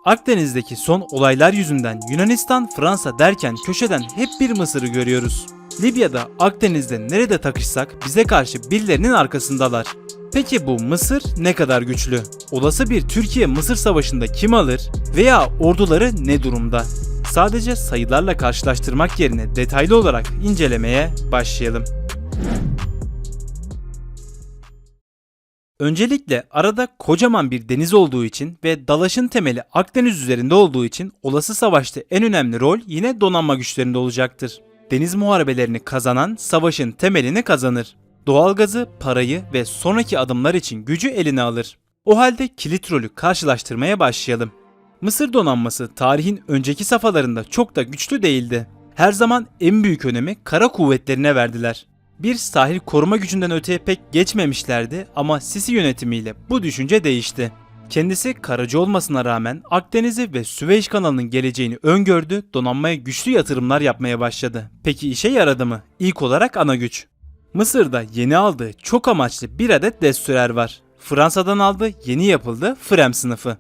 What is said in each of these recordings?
Akdeniz'deki son olaylar yüzünden Yunanistan, Fransa derken köşeden hep bir Mısır'ı görüyoruz. Libya'da, Akdeniz'de nerede takışsak bize karşı birilerinin arkasındalar. Peki bu Mısır ne kadar güçlü? Olası bir Türkiye-Mısır savaşında kim alır veya orduları ne durumda? Sadece sayılarla karşılaştırmak yerine detaylı olarak incelemeye başlayalım. Öncelikle arada kocaman bir deniz olduğu için ve dalaşın temeli Akdeniz üzerinde olduğu için olası savaşta en önemli rol yine donanma güçlerinde olacaktır. Deniz muharebelerini kazanan savaşın temelini kazanır. Doğalgazı, parayı ve sonraki adımlar için gücü eline alır. O halde kilit rolü karşılaştırmaya başlayalım. Mısır donanması tarihin önceki safhalarında çok da güçlü değildi. Her zaman en büyük önemi kara kuvvetlerine verdiler. Bir sahil koruma gücünden öteye pek geçmemişlerdi ama Sisi yönetimiyle bu düşünce değişti. Kendisi karacı olmasına rağmen Akdeniz'i ve Süveyş kanalının geleceğini öngördü, donanmaya güçlü yatırımlar yapmaya başladı. Peki işe yaradı mı? İlk olarak ana güç. Mısır'da yeni aldığı çok amaçlı bir adet destroyer var. Fransa'dan aldı, yeni yapıldı Frem sınıfı.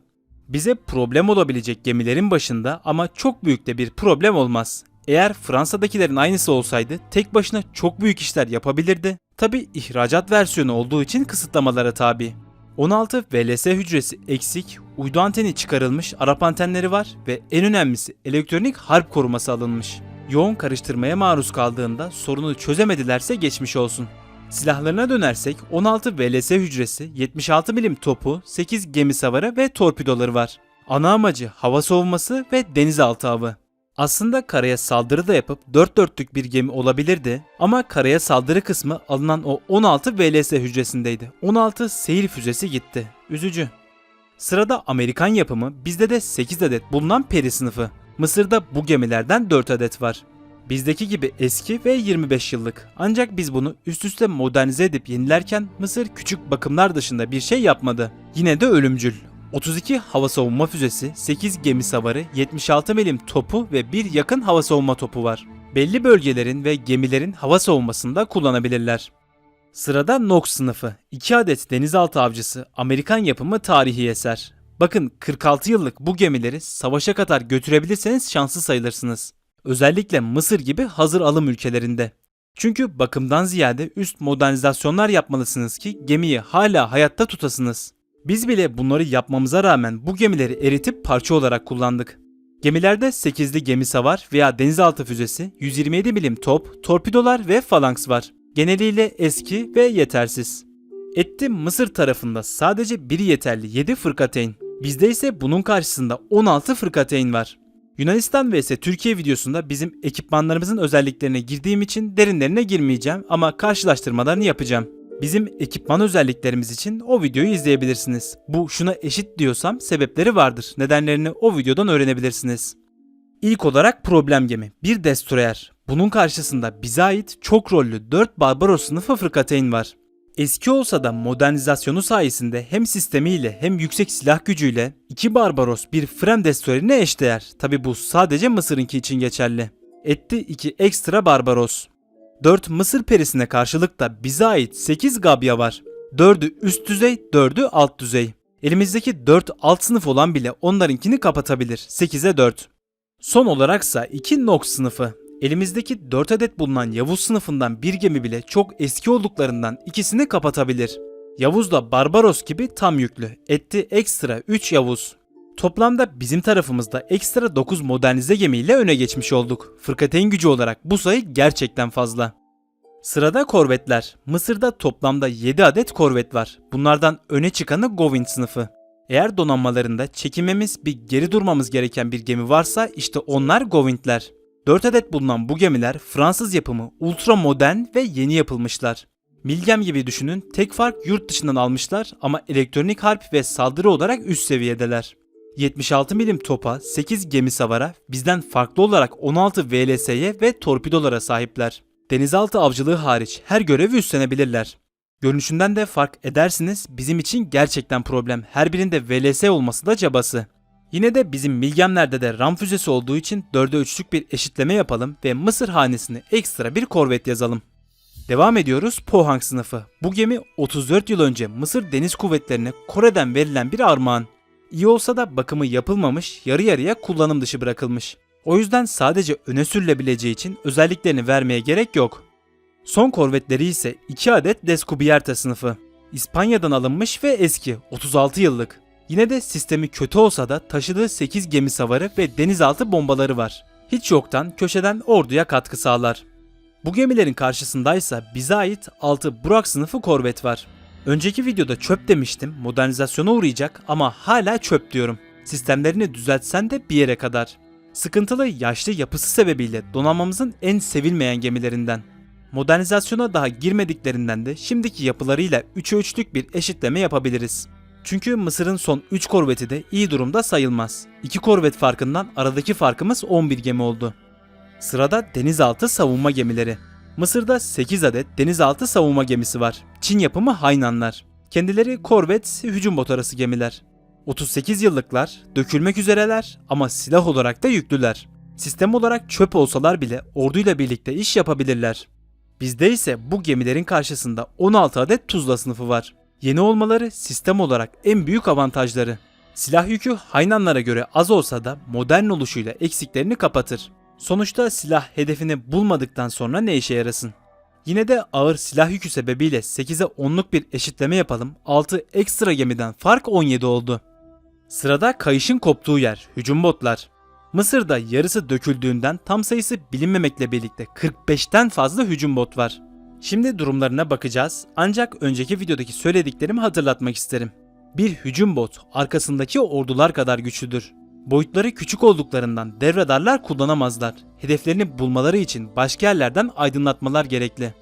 Bize problem olabilecek gemilerin başında ama çok büyük de bir problem olmaz. Eğer Fransa'dakilerin aynısı olsaydı tek başına çok büyük işler yapabilirdi. Tabi ihracat versiyonu olduğu için kısıtlamalara tabi. 16 VLS hücresi eksik, uydu anteni çıkarılmış Arap antenleri var ve en önemlisi elektronik harp koruması alınmış. Yoğun karıştırmaya maruz kaldığında sorunu çözemedilerse geçmiş olsun. Silahlarına dönersek 16 VLS hücresi, 76 milim topu, 8 gemi savarı ve torpidoları var. Ana amacı hava savunması ve denizaltı avı. Aslında karaya saldırı da yapıp dört dörtlük bir gemi olabilirdi ama karaya saldırı kısmı alınan o 16 VLS hücresindeydi. 16 seyir füzesi gitti. Üzücü. Sırada Amerikan yapımı, bizde de 8 adet bulunan Peri sınıfı. Mısır'da bu gemilerden 4 adet var. Bizdeki gibi eski ve 25 yıllık. Ancak biz bunu üst üste modernize edip yenilerken Mısır küçük bakımlar dışında bir şey yapmadı. Yine de ölümcül. 32 hava savunma füzesi, 8 gemi savarı, 76 milim topu ve bir yakın hava savunma topu var. Belli bölgelerin ve gemilerin hava savunmasında kullanabilirler. Sırada Nox sınıfı, 2 adet denizaltı avcısı, Amerikan yapımı tarihi eser. Bakın 46 yıllık bu gemileri savaşa kadar götürebilirseniz şanslı sayılırsınız. Özellikle Mısır gibi hazır alım ülkelerinde. Çünkü bakımdan ziyade üst modernizasyonlar yapmalısınız ki gemiyi hala hayatta tutasınız. Biz bile bunları yapmamıza rağmen bu gemileri eritip parça olarak kullandık. Gemilerde 8'li gemi savar veya denizaltı füzesi, 127 milim top, torpidolar ve falanks var. Geneliyle eski ve yetersiz. Etti Mısır tarafında sadece biri yeterli 7 fırkateyn. Bizde ise bunun karşısında 16 fırkateyn var. Yunanistan vs Türkiye videosunda bizim ekipmanlarımızın özelliklerine girdiğim için derinlerine girmeyeceğim ama karşılaştırmalarını yapacağım. Bizim ekipman özelliklerimiz için o videoyu izleyebilirsiniz. Bu şuna eşit diyorsam sebepleri vardır. Nedenlerini o videodan öğrenebilirsiniz. İlk olarak problem gemi. Bir destroyer. Bunun karşısında bize ait çok rollü 4 Barbaros sınıfı fırkateyn var. Eski olsa da modernizasyonu sayesinde hem sistemiyle hem yüksek silah gücüyle 2 Barbaros bir Frem destroyerine eşdeğer. Tabi bu sadece Mısır'ınki için geçerli. Etti 2 ekstra Barbaros. 4 Mısır perisine karşılık da bize ait 8 Gabya var. 4'ü üst düzey, 4'ü alt düzey. Elimizdeki 4 alt sınıf olan bile onlarınkini kapatabilir. 8'e 4. Son olaraksa 2 Nox sınıfı. Elimizdeki 4 adet bulunan Yavuz sınıfından bir gemi bile çok eski olduklarından ikisini kapatabilir. Yavuz da Barbaros gibi tam yüklü. Etti ekstra 3 Yavuz. Toplamda bizim tarafımızda ekstra 9 modernize gemiyle öne geçmiş olduk. Fırkateyn gücü olarak bu sayı gerçekten fazla. Sırada korvetler. Mısır'da toplamda 7 adet korvet var. Bunlardan öne çıkanı Govind sınıfı. Eğer donanmalarında çekinmemiz, bir geri durmamız gereken bir gemi varsa işte onlar Govindler. 4 adet bulunan bu gemiler Fransız yapımı, ultra modern ve yeni yapılmışlar. Milgem gibi düşünün, tek fark yurt dışından almışlar ama elektronik harp ve saldırı olarak üst seviyedeler. 76 milim topa, 8 gemi savara, bizden farklı olarak 16 VLS'ye ve torpidolara sahipler. Denizaltı avcılığı hariç her görevi üstlenebilirler. Görünüşünden de fark edersiniz, bizim için gerçekten problem. Her birinde VLS olması da cabası. Yine de bizim Milgemlerde de RAM füzesi olduğu için 4'e 3'lük bir eşitleme yapalım ve Mısır hanesine ekstra bir korvet yazalım. Devam ediyoruz Pohang sınıfı. Bu gemi 34 yıl önce Mısır Deniz Kuvvetleri'ne Kore'den verilen bir armağan. İyi olsa da bakımı yapılmamış, yarı yarıya kullanım dışı bırakılmış. O yüzden sadece öne sürülebileceği için özelliklerini vermeye gerek yok. Son korvetleri ise 2 adet Descubierta sınıfı. İspanya'dan alınmış ve eski, 36 yıllık. Yine de sistemi kötü olsa da taşıdığı 8 gemi savarı ve denizaltı bombaları var. Hiç yoktan köşeden orduya katkı sağlar. Bu gemilerin karşısındaysa bize ait 6 Burak sınıfı korvet var. Önceki videoda çöp demiştim, modernizasyona uğrayacak ama hala çöp diyorum. Sistemlerini düzeltsen de bir yere kadar. Sıkıntılı yaşlı yapısı sebebiyle donanmamızın en sevilmeyen gemilerinden. Modernizasyona daha girmediklerinden de şimdiki yapılarıyla 3'e 3'lük bir eşitleme yapabiliriz. Çünkü Mısır'ın son 3 korveti de iyi durumda sayılmaz. 2 korvet farkından aradaki farkımız 11 gemi oldu. Sırada denizaltı savunma gemileri. Mısır'da 8 adet denizaltı savunma gemisi var. Çin yapımı Haynanlar. Kendileri korvet, hücum botu arası gemiler. 38 yıllıklar, dökülmek üzereler ama silah olarak da yüklüler. Sistem olarak çöp olsalar bile orduyla birlikte iş yapabilirler. Bizde ise bu gemilerin karşısında 16 adet Tuzla sınıfı var. Yeni olmaları sistem olarak en büyük avantajları. Silah yükü Haynanlara göre az olsa da modern oluşuyla eksiklerini kapatır. Sonuçta silah hedefini bulmadıktan sonra ne işe yarasın? Yine de ağır silah yükü sebebiyle 8'e 10'luk bir eşitleme yapalım. 6 ekstra gemiden fark 17 oldu. Sırada kayışın koptuğu yer, hücum botlar. Mısır'da yarısı döküldüğünden tam sayısı bilinmemekle birlikte 45'ten fazla hücum bot var. Şimdi durumlarına bakacağız ancak önceki videodaki söylediklerimi hatırlatmak isterim. Bir hücum bot arkasındaki ordular kadar güçlüdür. Boyutları küçük olduklarından devradarlar kullanamazlar. Hedeflerini bulmaları için başka yerlerden aydınlatmalar gerekli.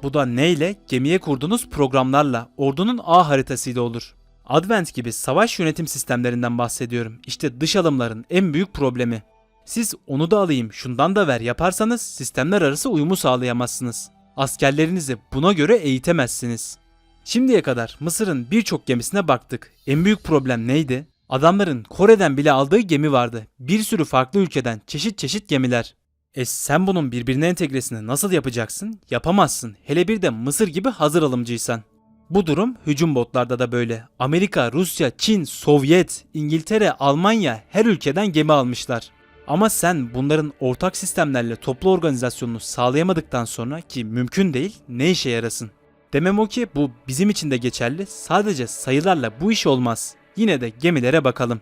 Bu da neyle? Gemiye kurduğunuz programlarla, ordunun ağ haritasıyla olur. Advent gibi savaş yönetim sistemlerinden bahsediyorum. İşte dış alımların en büyük problemi. Siz onu da alayım, şundan da ver yaparsanız sistemler arası uyumu sağlayamazsınız. Askerlerinizi buna göre eğitemezsiniz. Şimdiye kadar Mısır'ın birçok gemisine baktık. En büyük problem neydi? Adamların Kore'den bile aldığı gemi vardı. Bir sürü farklı ülkeden çeşit çeşit gemiler. Sen bunun birbirine entegresini nasıl yapacaksın? Yapamazsın. Hele bir de Mısır gibi hazır alımcıysan. Bu durum hücum botlarda da böyle. Amerika, Rusya, Çin, Sovyet, İngiltere, Almanya her ülkeden gemi almışlar. Ama sen bunların ortak sistemlerle toplu organizasyonunu sağlayamadıktan sonra ki mümkün değil ne işe yarasın? Demem o ki bu bizim için de geçerli. Sadece sayılarla bu iş olmaz. Yine de gemilere bakalım.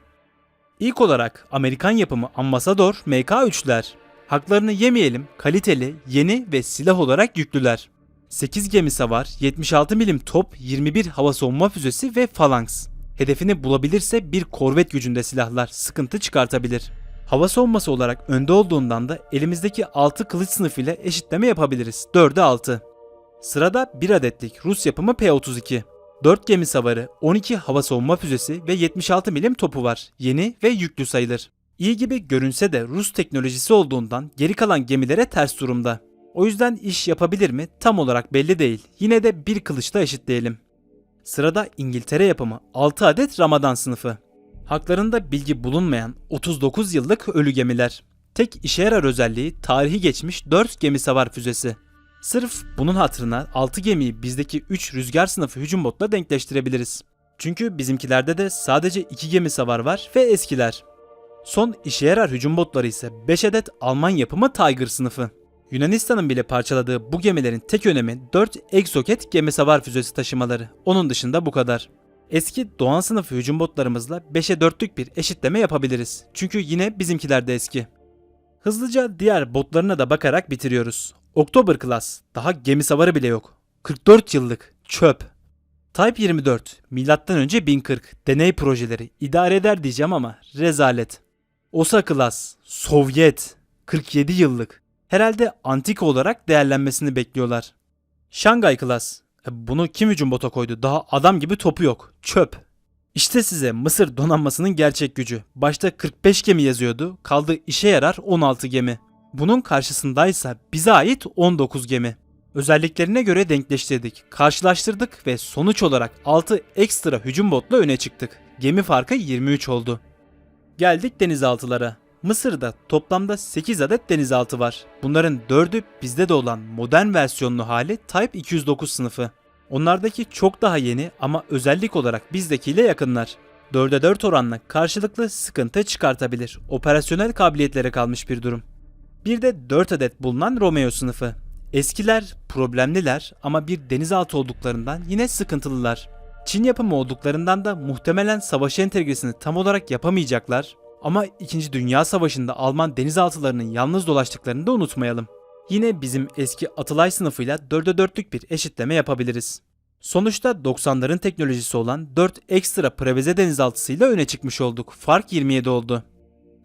İlk olarak Amerikan yapımı Ambassador Mk3'ler. Haklarını yemeyelim, kaliteli, yeni ve silah olarak yüklüler. 8 gemi savar, 76 milim top, 21 hava savunma füzesi ve falanks. Hedefini bulabilirse bir korvet gücünde silahlar sıkıntı çıkartabilir. Hava savunması olarak önde olduğundan da elimizdeki 6 kılıç sınıfı ile eşitleme yapabiliriz. 4'e 6. Sırada 1 adetlik Rus yapımı P-32. 4 gemi savarı, 12 hava savunma füzesi ve 76 milim topu var. Yeni ve yüklü sayılır. İyi gibi görünse de Rus teknolojisi olduğundan geri kalan gemilere ters durumda. O yüzden iş yapabilir mi tam olarak belli değil. Yine de bir kılıçla eşitleyelim. Sırada İngiltere yapımı 6 adet Ramadan sınıfı. Haklarında bilgi bulunmayan 39 yıllık ölü gemiler. Tek işe yarar özelliği tarihi geçmiş 4 gemi savar füzesi. Sırf bunun hatırına 6 gemiyi bizdeki 3 rüzgar sınıfı hücum botla denkleştirebiliriz. Çünkü bizimkilerde de sadece 2 gemi savar var ve eskiler. Son işe yarar hücum botları ise 5 adet Alman yapımı Tiger sınıfı. Yunanistan'ın bile parçaladığı bu gemilerin tek önemi 4 Exocet gemi savar füzesi taşımaları. Onun dışında bu kadar. Eski Doğan sınıfı hücum botlarımızla 5'e 4'lük bir eşitleme yapabiliriz. Çünkü yine bizimkiler de eski. Hızlıca diğer botlarına da bakarak bitiriyoruz. October Class, daha gemi savarı bile yok. 44 yıllık, çöp. Type 24, M.Ö. 1040, deney projeleri, idare eder diyeceğim ama rezalet. Osa Class, Sovyet, 47 yıllık. Herhalde antik olarak değerlenmesini bekliyorlar. Şangay Class, bunu kim hücum bota koydu? Daha adam gibi topu yok, çöp. İşte size Mısır donanmasının gerçek gücü. Başta 45 gemi yazıyordu, kaldı işe yarar 16 gemi. Bunun karşısındaysa bize ait 19 gemi. Özelliklerine göre denkleştirdik, karşılaştırdık ve sonuç olarak 6 ekstra hücum botla öne çıktık. Gemi farkı 23 oldu. Geldik denizaltılara. Mısır'da toplamda 8 adet denizaltı var. Bunların 4'ü bizde de olan modern versiyonlu hali Type 209 sınıfı. Onlardaki çok daha yeni ama özellik olarak bizdekiyle yakınlar. 4'e 4 oranla karşılıklı sıkıntı çıkartabilir. Operasyonel kabiliyetlere kalmış bir durum. Bir de 4 adet bulunan Romeo sınıfı. Eskiler, problemliler ama bir denizaltı olduklarından yine sıkıntılılar. Çin yapımı olduklarından da muhtemelen savaş entegresini tam olarak yapamayacaklar. Ama 2. Dünya Savaşı'nda Alman denizaltılarının yalnız dolaştıklarını da unutmayalım. Yine bizim eski Atılay sınıfıyla 4'e 4'lük bir eşitleme yapabiliriz. Sonuçta 90'ların teknolojisi olan 4 ekstra preveze denizaltısıyla öne çıkmış olduk. Fark 27 oldu.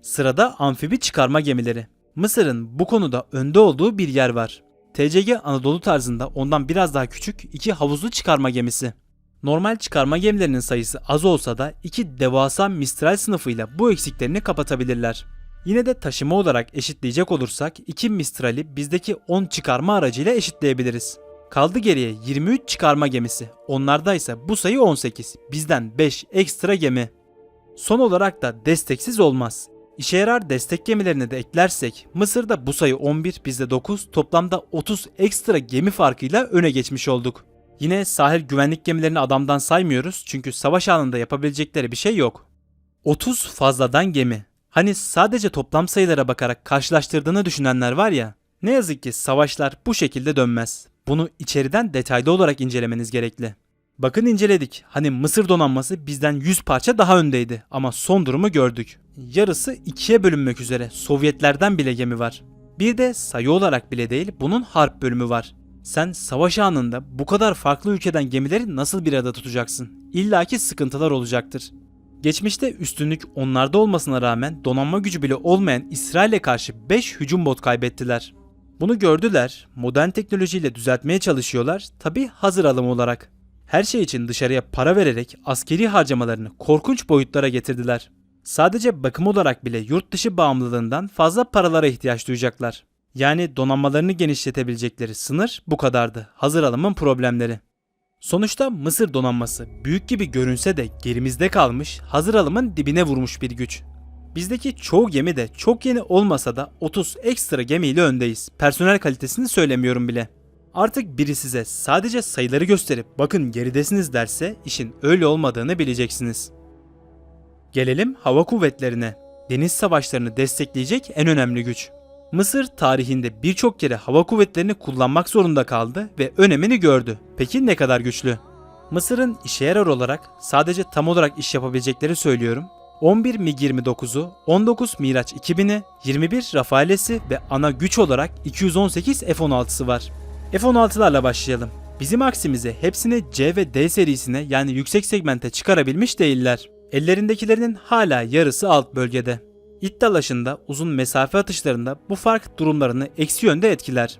Sırada amfibi çıkarma gemileri. Mısır'ın bu konuda önde olduğu bir yer var. TCG Anadolu tarzında ondan biraz daha küçük 2 havuzlu çıkarma gemisi. Normal çıkarma gemilerinin sayısı az olsa da 2 devasa Mistral sınıfıyla bu eksiklerini kapatabilirler. Yine de taşıma olarak eşitleyecek olursak 2 Mistral'i bizdeki 10 çıkarma aracıyla eşitleyebiliriz. Kaldı geriye 23 çıkarma gemisi. Onlarda ise bu sayı 18. Bizden 5 ekstra gemi. Son olarak da desteksiz olmaz. İşe yarar destek gemilerini de eklersek Mısır'da bu sayı 11, bizde 9, toplamda 30 ekstra gemi farkıyla öne geçmiş olduk. Yine sahil güvenlik gemilerini adamdan saymıyoruz çünkü savaş anında yapabilecekleri bir şey yok. 30 fazladan gemi. Hani sadece toplam sayılara bakarak karşılaştırdığını düşünenler var ya, ne yazık ki savaşlar bu şekilde dönmez. Bunu içeriden detaylı olarak incelemeniz gerekli. Bakın inceledik. Hani Mısır donanması bizden 100 parça daha öndeydi ama son durumu gördük. Yarısı ikiye bölünmek üzere Sovyetlerden bile gemi var. Bir de sayı olarak bile değil bunun harp bölümü var. Sen savaş anında bu kadar farklı ülkeden gemileri nasıl bir arada tutacaksın? İlla ki sıkıntılar olacaktır. Geçmişte üstünlük onlarda olmasına rağmen donanma gücü bile olmayan İsrail'e karşı 5 hücum bot kaybettiler. Bunu gördüler, modern teknolojiyle düzeltmeye çalışıyorlar, tabi hazır alım olarak. Her şey için dışarıya para vererek askeri harcamalarını korkunç boyutlara getirdiler. Sadece bakım olarak bile yurt dışı bağımlılığından fazla paralara ihtiyaç duyacaklar. Yani donanmalarını genişletebilecekleri sınır bu kadardı. Hazır alımın problemleri. Sonuçta Mısır donanması büyük gibi görünse de gerimizde kalmış, hazır alımın dibine vurmuş bir güç. Bizdeki çoğu gemi de çok yeni olmasa da 30 ekstra gemiyle öndeyiz. Personel kalitesini söylemiyorum bile. Artık biri size sadece sayıları gösterip bakın geridesiniz derse işin öyle olmadığını bileceksiniz. Gelelim hava kuvvetlerine. Deniz savaşlarını destekleyecek en önemli güç. Mısır tarihinde birçok kere hava kuvvetlerini kullanmak zorunda kaldı ve önemini gördü. Peki ne kadar güçlü? Mısır'ın işe yarar olarak sadece tam olarak iş yapabilecekleri söylüyorum. 11 MiG-29'u, 19 Miraç 2000'i, 21 Rafael'si ve ana güç olarak 218 F-16'sı var. F-16'larla başlayalım. Bizim aksimize hepsini C ve D serisine yani yüksek segmente çıkarabilmiş değiller. Ellerindekilerinin hala yarısı alt bölgede. İt dalaşında, uzun mesafe atışlarında bu fark durumlarını eksi yönde etkiler.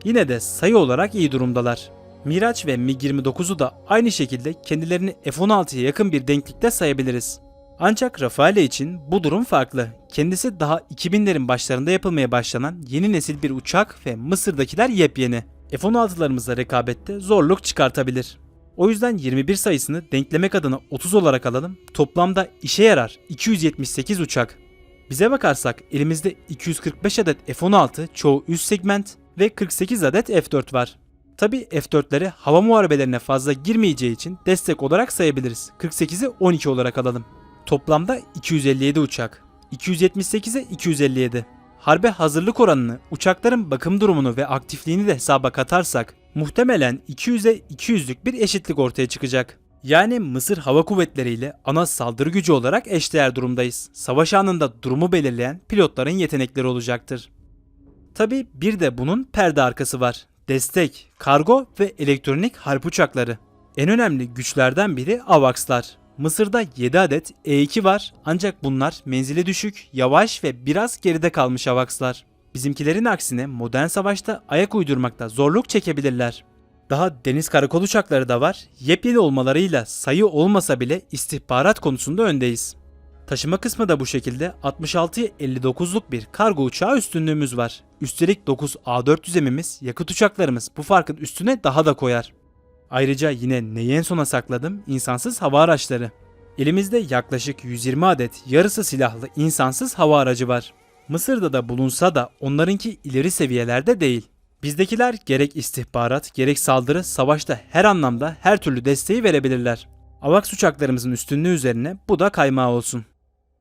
Yine de sayı olarak iyi durumdalar. Miraç ve MiG-29'u da aynı şekilde kendilerini F-16'ya yakın bir denklikte sayabiliriz. Ancak Rafael için bu durum farklı. Kendisi daha 2000'lerin başlarında yapılmaya başlanan yeni nesil bir uçak ve Mısır'dakiler yepyeni. F-16'larımızla rekabette zorluk çıkartabilir. O yüzden 21 sayısını denklemek adına 30 olarak alalım. Toplamda işe yarar 278 uçak. Bize bakarsak elimizde 245 adet F-16, çoğu üst segment ve 48 adet F-4 var. Tabi F-4'leri hava muharebelerine fazla girmeyeceği için destek olarak sayabiliriz. 48'i 12 olarak alalım. Toplamda 257 uçak. 278'e 257. Harbe hazırlık oranını, uçakların bakım durumunu ve aktifliğini de hesaba katarsak muhtemelen 200'e 200'lük bir eşitlik ortaya çıkacak. Yani Mısır Hava Kuvvetleri ile ana saldırı gücü olarak eşdeğer durumdayız. Savaş anında durumu belirleyen pilotların yetenekleri olacaktır. Tabi bir de bunun perde arkası var. Destek, kargo ve elektronik harp uçakları. En önemli güçlerden biri AWACS'lar. Mısır'da 7 adet E-2 var ancak bunlar menzili düşük, yavaş ve biraz geride kalmış AWACS'lar. Bizimkilerin aksine modern savaşta ayak uydurmakta zorluk çekebilirler. Daha deniz karakol uçakları da var. Yepyeni olmalarıyla sayı olmasa bile istihbarat konusunda öndeyiz. Taşıma kısmı da bu şekilde 66'ya 59'luk bir kargo uçağı üstünlüğümüz var. Üstelik 9 A400 emimiz, yakıt uçaklarımız bu farkın üstüne daha da koyar. Ayrıca yine neyi en sona sakladım? İnsansız hava araçları. Elimizde yaklaşık 120 adet yarısı silahlı insansız hava aracı var. Mısır'da da bulunsa da onlarınki ileri seviyelerde değil. Bizdekiler gerek istihbarat gerek saldırı savaşta her anlamda her türlü desteği verebilirler. AVAX uçaklarımızın üstünlüğü üzerine bu da kaymağı olsun.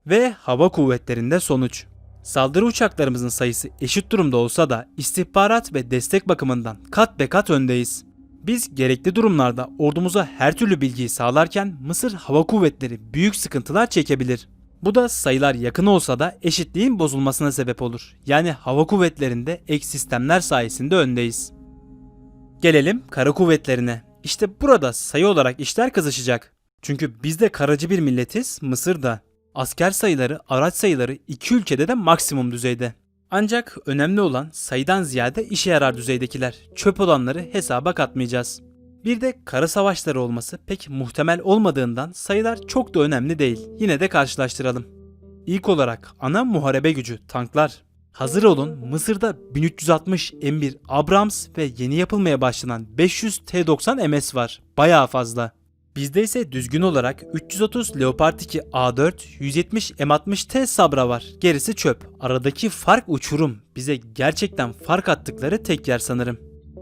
Ve hava kuvvetlerinde sonuç. Saldırı uçaklarımızın sayısı eşit durumda olsa da istihbarat ve destek bakımından kat be kat öndeyiz. Biz gerekli durumlarda ordumuza her türlü bilgiyi sağlarken Mısır Hava Kuvvetleri büyük sıkıntılar çekebilir. Bu da sayılar yakın olsa da eşitliğin bozulmasına sebep olur. Yani hava kuvvetlerinde ek sistemler sayesinde öndeyiz. Gelelim kara kuvvetlerine. İşte burada sayı olarak işler kızışacak. Çünkü biz de karacı bir milletiz, Mısır da. Asker sayıları, araç sayıları iki ülkede de maksimum düzeyde. Ancak önemli olan sayıdan ziyade işe yarar düzeydekiler. Çöp olanları hesaba katmayacağız. Bir de kara savaşları olması pek muhtemel olmadığından sayılar çok da önemli değil. Yine de karşılaştıralım. İlk olarak ana muharebe gücü tanklar. Hazır olun, Mısır'da 1360 M1 Abrams ve yeni yapılmaya başlanan 500 T-90 MS var. Bayağı fazla. Bizde ise düzgün olarak 330 Leopard 2 A4, 170 M60T Sabra var. Gerisi çöp. Aradaki fark uçurum. Bize gerçekten fark attıkları tek yer sanırım.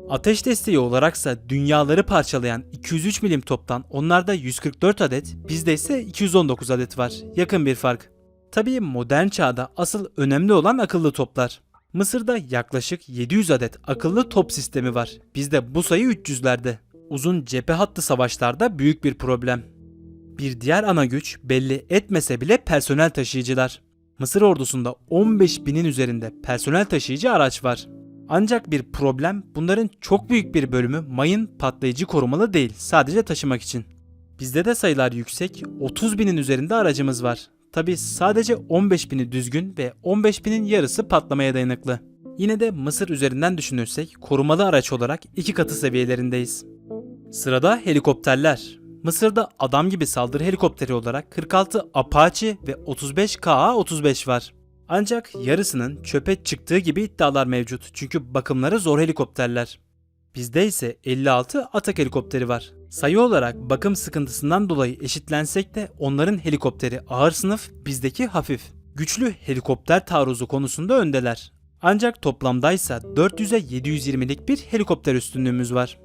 Ateş desteği olaraksa dünyaları parçalayan 203 milim toptan onlarda 144 adet, bizde ise 219 adet var. Yakın bir fark. Tabii modern çağda asıl önemli olan akıllı toplar. Mısır'da yaklaşık 700 adet akıllı top sistemi var. Bizde bu sayı 300'lerde. Uzun cephe hattı savaşlarda büyük bir problem. Bir diğer ana güç belli etmese bile personel taşıyıcılar. Mısır ordusunda 15 binin üzerinde personel taşıyıcı araç var. Ancak bir problem, bunların çok büyük bir bölümü mayın patlayıcı korumalı değil, sadece taşımak için. Bizde de sayılar yüksek, 30 binin üzerinde aracımız var. Tabi sadece 15 bini düzgün ve 15 binin yarısı patlamaya dayanıklı. Yine de Mısır üzerinden düşünürsek korumalı araç olarak 2 katı seviyelerindeyiz. Sırada helikopterler. Mısır'da adam gibi saldırı helikopteri olarak 46 Apache ve 35 KA-35 var. Ancak yarısının çöpe çıktığı gibi iddialar mevcut çünkü bakımları zor helikopterler. Bizde ise 56 Atak helikopteri var. Sayı olarak bakım sıkıntısından dolayı eşitlensek de onların helikopteri ağır sınıf, bizdeki hafif. Güçlü helikopter taarruzu konusunda öndeler. Ancak toplamdaysa 400'e 720'lik bir helikopter üstünlüğümüz var.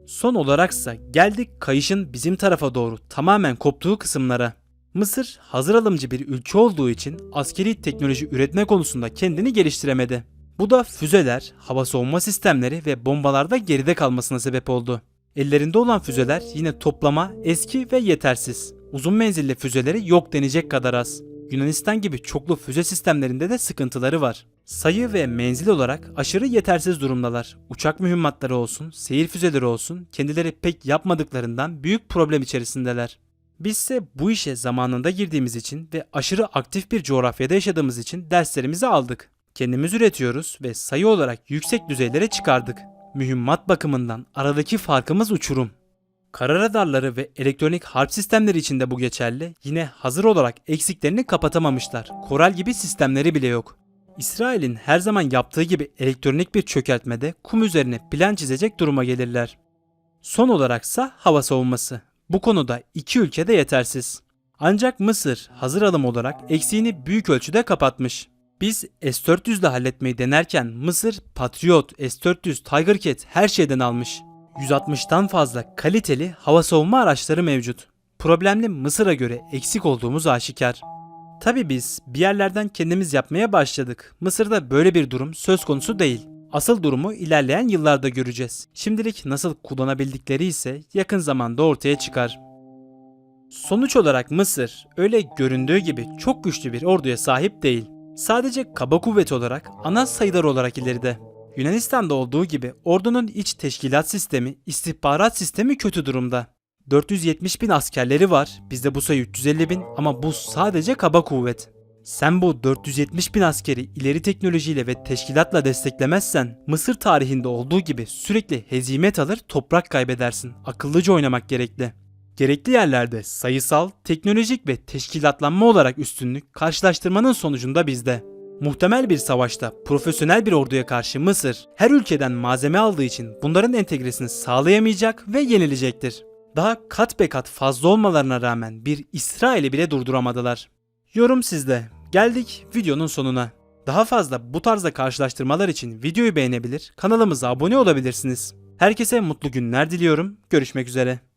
Son olaraksa geldik kayışın bizim tarafa doğru tamamen koptuğu kısımlara. Mısır hazır alımcı bir ülke olduğu için askeri teknoloji üretme konusunda kendini geliştiremedi. Bu da füzeler, hava savunma sistemleri ve bombalarda geride kalmasına sebep oldu. Ellerinde olan füzeler yine toplama, eski ve yetersiz. Uzun menzilli füzeleri yok denecek kadar az. Yunanistan gibi çoklu füze sistemlerinde de sıkıntıları var. Sayı ve menzil olarak aşırı yetersiz durumdalar. Uçak mühimmatları olsun, seyir füzeleri olsun kendileri pek yapmadıklarından büyük problem içerisindeler. Bizse bu işe zamanında girdiğimiz için ve aşırı aktif bir coğrafyada yaşadığımız için derslerimizi aldık. Kendimiz üretiyoruz ve sayı olarak yüksek düzeylere çıkardık. Mühimmat bakımından aradaki farkımız uçurum. Kara radarları ve elektronik harp sistemleri için de bu geçerli. Yine hazır olarak eksiklerini kapatamamışlar. Koral gibi sistemleri bile yok. İsrail'in her zaman yaptığı gibi elektronik bir çökertmede kum üzerine plan çizecek duruma gelirler. Son olaraksa hava savunması. Bu konuda iki ülke de yetersiz. Ancak Mısır hazır alım olarak eksiğini büyük ölçüde kapatmış. Biz S-400 ile halletmeyi denerken Mısır Patriot, S-400, Tiger Cat her şeyden almış. 160'tan fazla kaliteli hava savunma araçları mevcut. Problemli Mısır'a göre eksik olduğumuz aşikar. Tabii biz bir yerlerden kendimiz yapmaya başladık. Mısır'da böyle bir durum söz konusu değil. Asıl durumu ilerleyen yıllarda göreceğiz. Şimdilik nasıl kullanabildikleri ise yakın zamanda ortaya çıkar. Sonuç olarak Mısır öyle göründüğü gibi çok güçlü bir orduya sahip değil. Sadece kaba kuvvet olarak, ana sayılar olarak ileride. Yunanistan'da olduğu gibi ordunun iç teşkilat sistemi, istihbarat sistemi kötü durumda. 470 bin askerleri var, bizde bu sayı 350 bin ama bu sadece kaba kuvvet. Sen bu 470 bin askeri ileri teknolojiyle ve teşkilatla desteklemezsen Mısır tarihinde olduğu gibi sürekli hezimet alır, toprak kaybedersin. Akıllıca oynamak gerekli. Gerekli yerlerde sayısal, teknolojik ve teşkilatlanma olarak üstünlük karşılaştırmanın sonucunda bizde. Muhtemel bir savaşta profesyonel bir orduya karşı Mısır her ülkeden malzeme aldığı için bunların entegresini sağlayamayacak ve yenilecektir. Daha kat be kat fazla olmalarına rağmen bir İsrail'i bile durduramadılar. Yorum sizde. Geldik videonun sonuna. Daha fazla bu tarzda karşılaştırmalar için videoyu beğenebilir, kanalımıza abone olabilirsiniz. Herkese mutlu günler diliyorum. Görüşmek üzere.